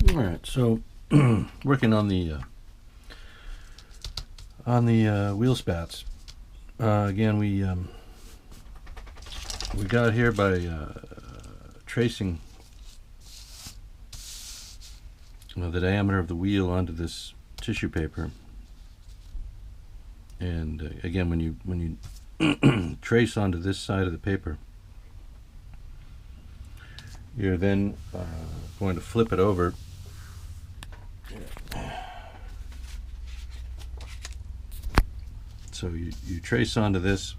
All right, so working on the wheel spats. Again, we got here by tracing the diameter of the wheel onto this tissue paper. And again, when you trace onto this side of the paper, you're then going to flip it over. So you trace onto this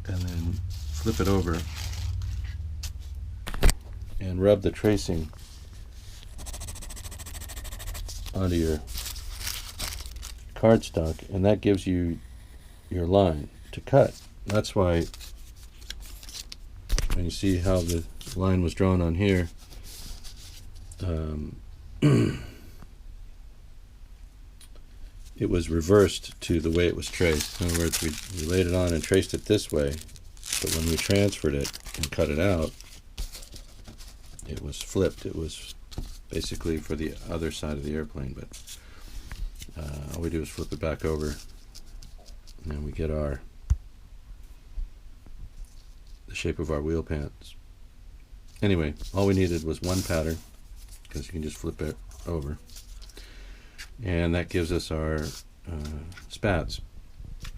and then flip it over and rub the tracing onto your cardstock, and that gives you your line to cut. That's why when you see how the line was drawn on here, it was reversed to the way it was traced. In other words, we laid it on and traced it this way, but when we transferred it and cut it out, it was flipped. It was basically for the other side of the airplane, but all we do is flip it back over, and then we get the shape of our wheel pants. Anyway, all we needed was one pattern, because you can just flip it over, and that gives us our spats.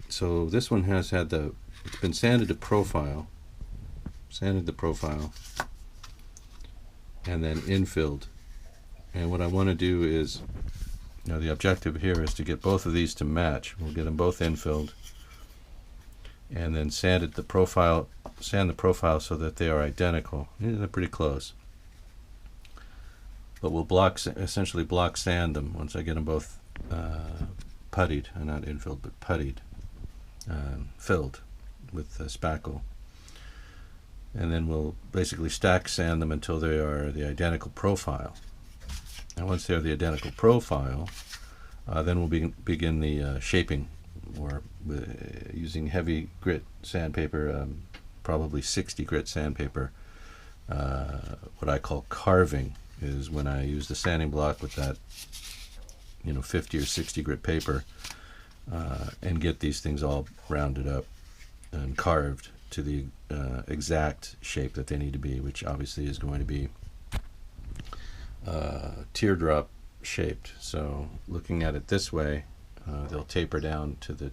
So this one has had it's been sanded to profile, the profile, and then infilled. And what I want to do is, the objective here is to get both of these to match. We'll get them both infilled, and then sand the profile so that they are identical. They're pretty close. But we'll essentially block sand them once I get them both puttied, not infilled, but puttied, filled with spackle. And then we'll basically stack sand them until they are the identical profile. And once they're the identical profile, then we'll begin the shaping, or using heavy grit sandpaper, probably 60 grit sandpaper. What I call carving is when I use the sanding block with that 50 or 60 grit paper, and get these things all rounded up and carved to the exact shape that they need to be, which obviously is going to be teardrop shaped. So looking at it this way, they'll taper down to the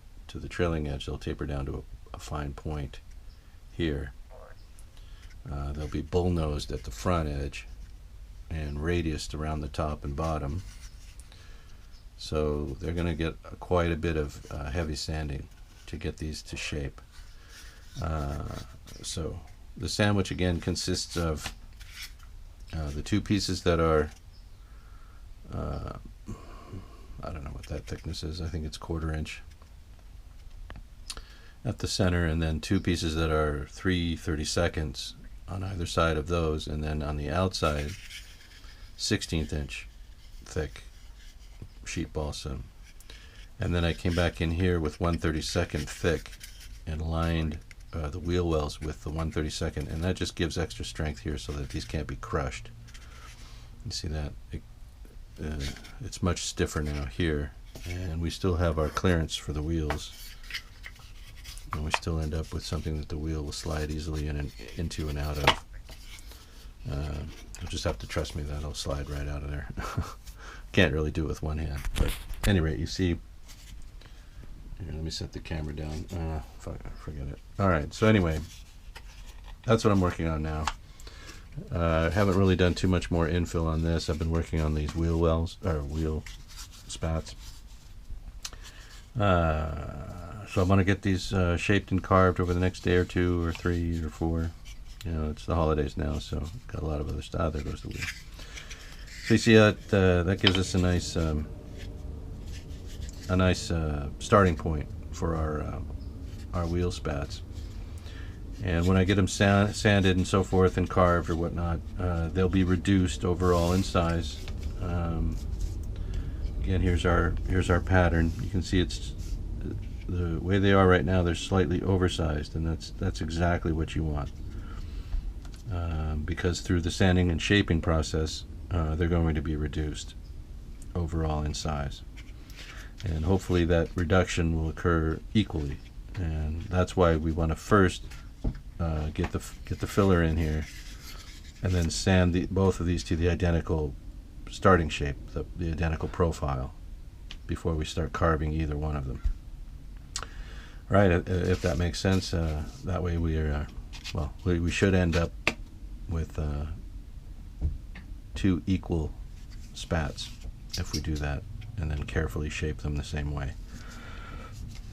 trailing edge. They'll taper down to a fine point here. They'll be bull-nosed at the front edge and radiused around the top and bottom. So they're going to get quite a bit of heavy sanding to get these to shape. So the sandwich again consists of the two pieces that are, I don't know what that thickness is, I think it's 1/4 inch at the center, and then two pieces that are 3/32 on either side of those, and then on the outside 1/16 inch thick sheet balsa. And then I came back in here with 1/32 thick and lined the wheel wells with the 1/32, and that just gives extra strength here so that these can't be crushed. You see that? It's much stiffer now here, and we still have our clearance for the wheels, and we still end up with something that the wheel will slide easily into and out of. You'll just have to trust me that it'll slide right out of there. Can't really do it with one hand, but at any rate, you see. Here, let me set the camera down. Forget it. Alright, so anyway, that's what I'm working on now. I haven't really done too much more infill on this. I've been working on these wheel wells, or wheel spats. So I'm going to get these shaped and carved over the next day or 2 or 3 or 4. It's the holidays now, so got a lot of other stuff. There goes the wheel. So you see that gives us a nice starting point for our wheel spats. And when I get them sanded and so forth and carved or whatnot, they'll be reduced overall in size. Again, here's our pattern. You can see it's the way they are right now. They're slightly oversized, and that's exactly what you want. because through the sanding and shaping process, they're going to be reduced overall in size. And hopefully that reduction will occur equally. And that's why we want to first get the filler in here, and then sand both of these to the identical starting shape, the identical profile, before we start carving either one of them. Right, if that makes sense. That way we are, well, we should end up with two equal spats if we do that, and then carefully shape them the same way.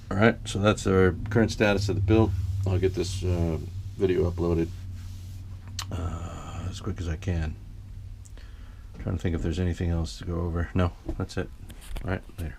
Alright, so that's our current status of the build. I'll get this video uploaded as quick as I can. Trying to think if there's anything else to go over. No, that's it. Alright, later.